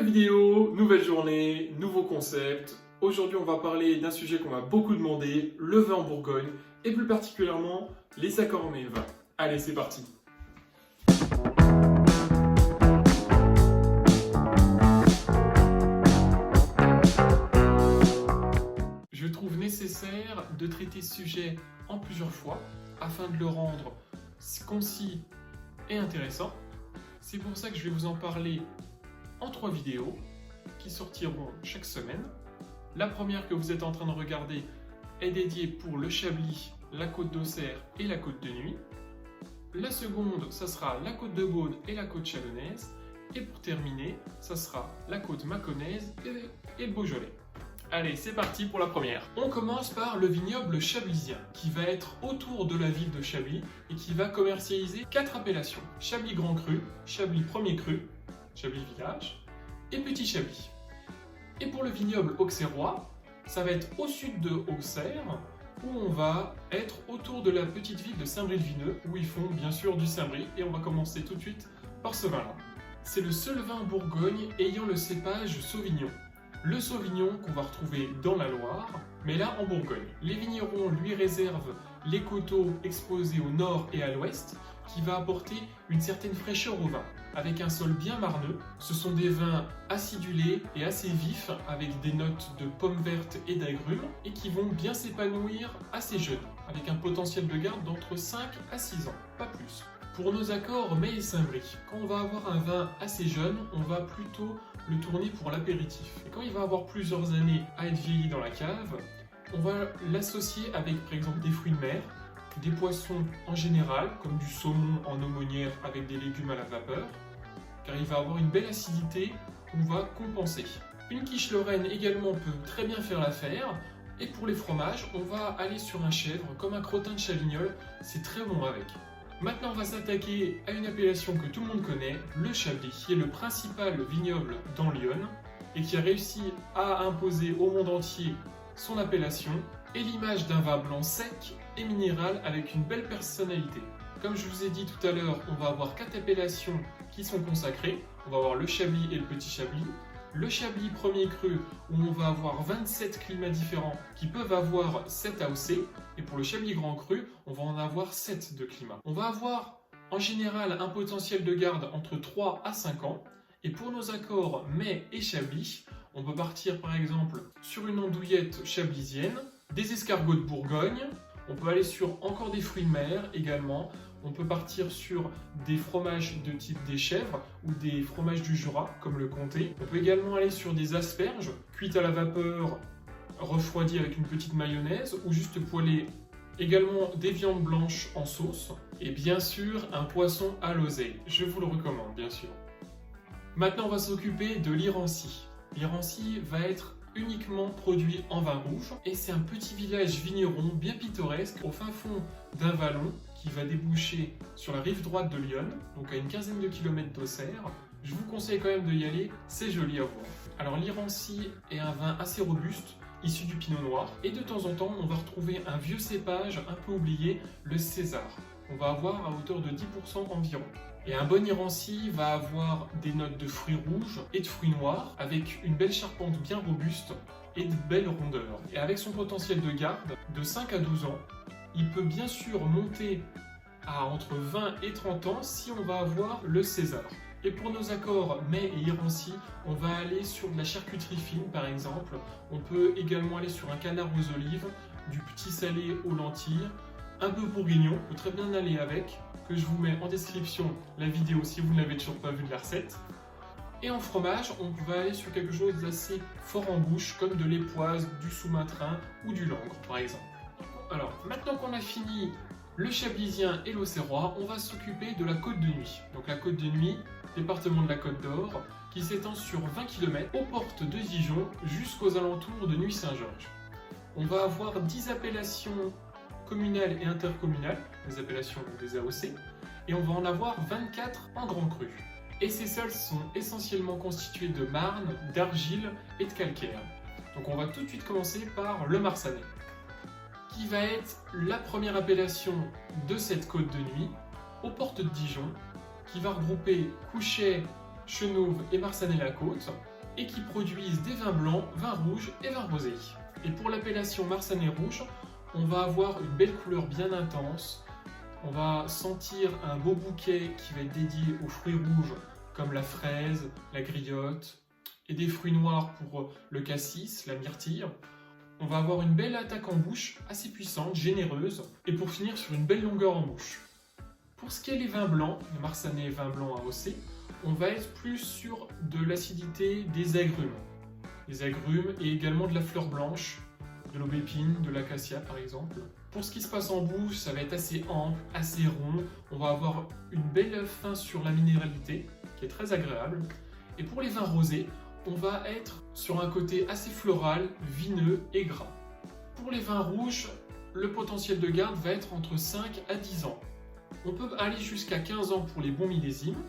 Nouvelle vidéo, nouvelle journée, nouveau concept. Aujourd'hui, on va parler d'un sujet qu'on m'a beaucoup demandé, le vin en Bourgogne, et plus particulièrement les accords mets vins. Allez, c'est parti. Je trouve nécessaire de traiter ce sujet en plusieurs fois afin de le rendre concis et intéressant. C'est pour ça que je vais vous en parler en 3 vidéos qui sortiront chaque semaine. La première que vous êtes en train de regarder est dédiée pour le Chablis, la Côte d'Auxerre et la Côte de Nuits. La seconde, ça sera la Côte de Beaune et la Côte Chalonnaise. Et pour terminer, ça sera la Côte Mâconnaise et le Beaujolais. Allez, c'est parti pour la première. On commence par le vignoble chablisien, qui va être autour de la ville de Chablis et qui va commercialiser 4 appellations. Chablis Grand Cru, Chablis Premier Cru, Chablis Village et Petit Chablis. Et pour le vignoble auxerrois, ça va être au sud de Auxerre, où on va être autour de la petite ville de Saint-Brie-le-Vineux, où ils font bien sûr du Saint-Brie, et on va commencer tout de suite par ce vin-là. C'est le seul vin en Bourgogne ayant le cépage Sauvignon. Le Sauvignon qu'on va retrouver dans la Loire, mais là en Bourgogne. Les vignerons lui réservent les coteaux exposés au nord et à l'ouest, qui va apporter une certaine fraîcheur au vin. Avec un sol bien marneux, ce sont des vins acidulés et assez vifs, avec des notes de pommes vertes et d'agrumes, et qui vont bien s'épanouir assez jeunes, avec un potentiel de garde d'entre 5 à 6 ans, pas plus. Pour nos accords mets et Saint-Brie, quand on va avoir un vin assez jeune, on va plutôt le tourner pour l'apéritif. Et quand il va avoir plusieurs années à être vieilli dans la cave, on va l'associer avec par exemple des fruits de mer, des poissons en général, comme du saumon en aumônière avec des légumes à la vapeur, car il va avoir une belle acidité qu'on va compenser. Une quiche lorraine également peut très bien faire l'affaire, et pour les fromages, on va aller sur un chèvre, comme un crottin de Chavignol, c'est très bon avec. Maintenant, on va s'attaquer à une appellation que tout le monde connaît, le Chablis, qui est le principal vignoble dans l'Yonne, et qui a réussi à imposer au monde entier son appellation, et l'image d'un vin blanc sec et minéral avec une belle personnalité. Comme je vous ai dit tout à l'heure, on va avoir 4 appellations qui sont consacrées. On va avoir le Chablis et le Petit Chablis. Le Chablis Premier Cru, où on va avoir 27 climats différents qui peuvent avoir 7 AOC. Et pour le Chablis Grand Cru, on va en avoir 7 de climats. On va avoir en général un potentiel de garde entre 3 à 5 ans. Et pour nos accords mets et Chablis, on peut partir par exemple sur une andouillette chablisienne, des escargots de Bourgogne, on peut aller sur encore des fruits de mer également, on peut partir sur des fromages de type des chèvres ou des fromages du Jura comme le comté. On peut également aller sur des asperges cuites à la vapeur, refroidies avec une petite mayonnaise ou juste poêlées. Également des viandes blanches en sauce et bien sûr un poisson à l'oseille. Je vous le recommande bien sûr. Maintenant on va s'occuper de l'Irancy. L'Irancy va être uniquement produit en vin rouge et c'est un petit village vigneron bien pittoresque au fin fond d'un vallon qui va déboucher sur la rive droite de l'Yonne, donc à une quinzaine de kilomètres d'Auxerre. Je vous conseille quand même de y aller, c'est joli à voir. Alors l'Irancy est un vin assez robuste, issu du pinot noir, et de temps en temps on va retrouver un vieux cépage un peu oublié, le César. On va avoir à hauteur de 10% environ. Et un bon Irancy va avoir des notes de fruits rouges et de fruits noirs avec une belle charpente bien robuste et de belles rondeurs. Et avec son potentiel de garde de 5 à 12 ans, il peut bien sûr monter à entre 20 et 30 ans si on va avoir le César. Et pour nos accords mets et Irancy, on va aller sur de la charcuterie fine par exemple. On peut également aller sur un canard aux olives, du petit salé aux lentilles, un peu bourguignon, on peut très bien aller avec, que je vous mets en description la vidéo si vous n'avez toujours pas vu de la recette. Et en fromage, on va aller sur quelque chose d'assez fort en bouche, comme de l'époisse, du sous-matrin ou du langre par exemple. Alors, maintenant qu'on a fini le chablisien et l'auxerrois, on va s'occuper de la Côte de Nuits. Donc la Côte de Nuits, département de la Côte d'Or, qui s'étend sur 20 km aux portes de Dijon jusqu'aux alentours de Nuits-Saint-Georges. On va avoir 10 appellations communales et intercommunales, les appellations des AOC, et on va en avoir 24 en grand cru. Et ces sols sont essentiellement constitués de marne, d'argile et de calcaire. Donc on va tout de suite commencer par le Marsanais, qui va être la première appellation de cette Côte de Nuits, aux portes de Dijon, qui va regrouper Couchet, Chenôve et Marsanne-la-Côte, et qui produisent des vins blancs, vins rouges et vins rosés. Et pour l'appellation Marsanne rouge, on va avoir une belle couleur bien intense. On va sentir un beau bouquet qui va être dédié aux fruits rouges comme la fraise, la griotte et des fruits noirs pour le cassis, la myrtille. On va avoir une belle attaque en bouche assez puissante, généreuse et pour finir sur une belle longueur en bouche. Pour ce qui est des vins blancs, le Marsanne vin blanc AOC, on va être plus sur de l'acidité des agrumes. Les agrumes et également de la fleur blanche, de l'aubépine, de l'acacia par exemple. Pour ce qui se passe en bouche, ça va être assez ample, assez rond. On va avoir une belle fin sur la minéralité, qui est très agréable. Et pour les vins rosés, on va être sur un côté assez floral, vineux et gras. Pour les vins rouges, le potentiel de garde va être entre 5 à 10 ans. On peut aller jusqu'à 15 ans pour les bons millésimes.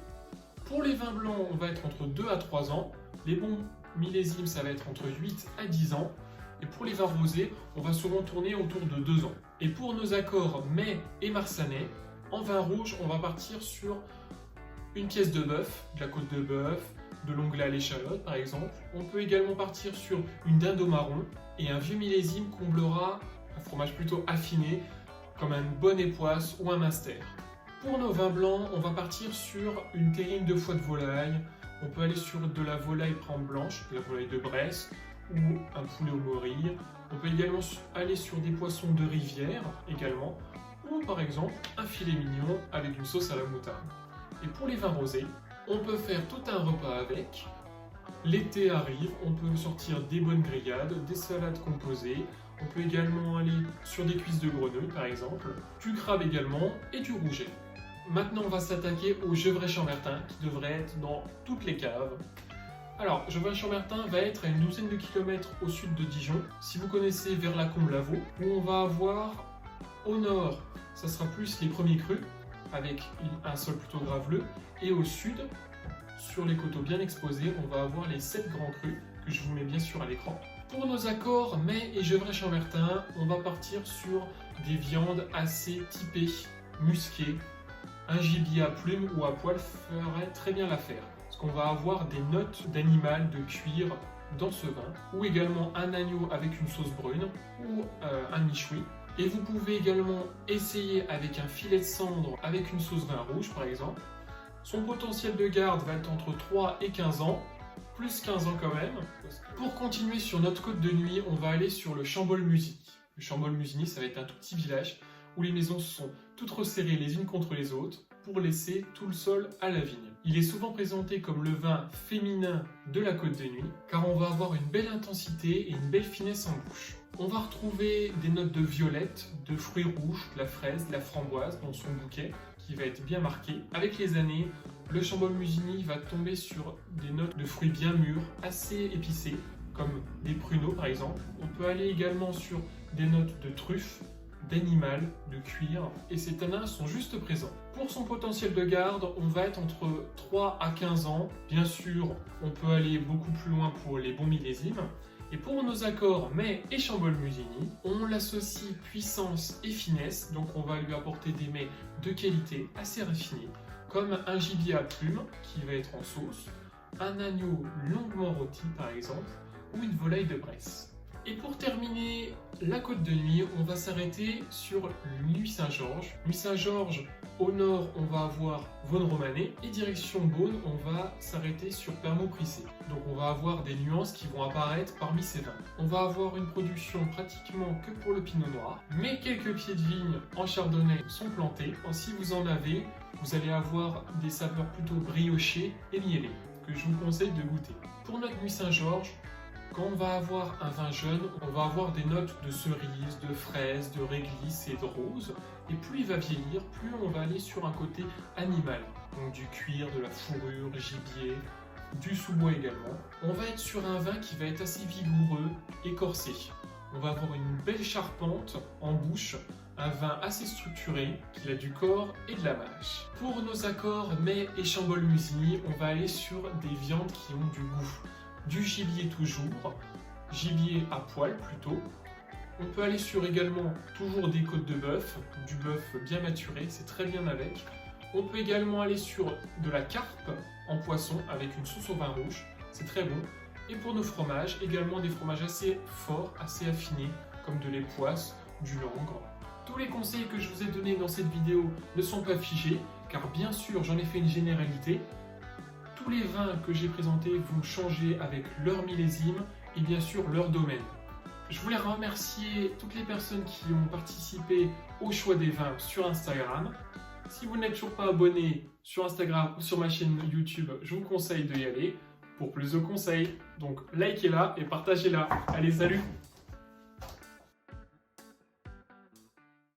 Pour les vins blancs, on va être entre 2 à 3 ans. Les bons millésimes, ça va être entre 8 à 10 ans. Et pour les vins rosés, on va souvent tourner autour de 2 ans. Et pour nos accords Mai et Marsanais, en vin rouge, on va partir sur une pièce de bœuf, de la côte de bœuf, de l'onglet à l'échalote par exemple. On peut également partir sur une dinde au marron et un vieux millésime comblera un fromage plutôt affiné comme un bon époisse ou un master. Pour nos vins blancs, on va partir sur une terrine de foie de volaille. On peut aller sur de la volaille prendre blanche, de la volaille de Bresse ou un poulet au morille. On peut également aller sur des poissons de rivière également, ou par exemple un filet mignon avec une sauce à la moutarde. Et pour les vins rosés, on peut faire tout un repas avec. L'été arrive, on peut sortir des bonnes grillades, des salades composées. On peut également aller sur des cuisses de grenouille par exemple, du crabe également et du rouget. Maintenant on va s'attaquer au Gevrey-Chambertin qui devrait être dans toutes les caves. Alors, Gevrey-Chambertin va être à une douzaine de kilomètres au sud de Dijon, si vous connaissez vers la Combe-Lavaux, où on va avoir au nord, ça sera plus les premiers crus, avec un sol plutôt graveleux, et au sud, sur les coteaux bien exposés, on va avoir les 7 grands crus, que je vous mets bien sûr à l'écran. Pour nos accords Mai et Gevrey-Chambertin, on va partir sur des viandes assez typées, musquées. Un gibier à plumes ou à poil ferait très bien l'affaire. Parce qu'on va avoir des notes d'animal, de cuir dans ce vin, ou également un agneau avec une sauce brune, ou un michoui. Et vous pouvez également essayer avec un filet de cendre avec une sauce vin rouge par exemple. Son potentiel de garde va être entre 3 et 15 ans, plus 15 ans quand même. Pour continuer sur notre côte de nuit, on va aller sur le Chambol-Musigny. Le Chambol-Musigny, ça va être un tout petit village où les maisons sont toutes resserrées les unes contre les autres pour laisser tout le sol à la vigne. Il est souvent présenté comme le vin féminin de la côte de nuit, car on va avoir une belle intensité et une belle finesse en bouche. On va retrouver des notes de violette, de fruits rouges, de la fraise, de la framboise dans son bouquet, qui va être bien marqué. Avec les années, le Chambol-Musigny va tomber sur des notes de fruits bien mûrs, assez épicés, comme des pruneaux par exemple. On peut aller également sur des notes de truffes, d'animal, de cuir, et ces tanins sont juste présents. Pour son potentiel de garde, on va être entre 3 à 15 ans. Bien sûr, on peut aller beaucoup plus loin pour les bons millésimes. Et pour nos accords Mai et Chambol-Musigny, on l'associe puissance et finesse, donc on va lui apporter des mets de qualité assez raffinés, comme un gibier à plumes qui va être en sauce, un agneau longuement rôti par exemple, ou une volaille de Bresse. Et pour terminer la côte de nuit, on va s'arrêter sur Nuit Saint-Georges. Nuit Saint-Georges, au nord, on va avoir Vosne-Romanée et direction Beaune, on va s'arrêter sur Permaux-Prissé. Donc on va avoir des nuances qui vont apparaître parmi ces vins. On va avoir une production pratiquement que pour le pinot noir, mais quelques pieds de vigne en chardonnay sont plantés. Si vous en avez, vous allez avoir des saveurs plutôt briochées et mielées, que je vous conseille de goûter. Pour notre Nuit Saint-Georges, quand on va avoir un vin jeune, on va avoir des notes de cerise, de fraise, de réglisse et de rose. Et plus il va vieillir, plus on va aller sur un côté animal. Donc du cuir, de la fourrure, gibier, du sous-bois également. On va être sur un vin qui va être assez vigoureux et corsé. On va avoir une belle charpente en bouche, un vin assez structuré, qui a du corps et de la mâche. Pour nos accords Mai et Chambol-Musigny, on va aller sur des viandes qui ont du goût. Du gibier toujours, gibier à poil plutôt. On peut aller sur également toujours des côtes de bœuf, du bœuf bien maturé, c'est très bien avec. On peut également aller sur de la carpe en poisson avec une sauce au vin rouge, c'est très bon. Et pour nos fromages, également des fromages assez forts, assez affinés, comme de l'époisse, du langre. Tous les conseils que je vous ai donnés dans cette vidéo ne sont pas figés, car bien sûr j'en ai fait une généralité. Tous les vins que j'ai présentés vont changer avec leur millésime et bien sûr leur domaine. Je voulais remercier toutes les personnes qui ont participé au choix des vins sur Instagram. Si vous n'êtes toujours pas abonné sur Instagram ou sur ma chaîne YouTube, je vous conseille d'y aller pour plus de conseils. Donc likez-la et partagez-la. Allez, salut!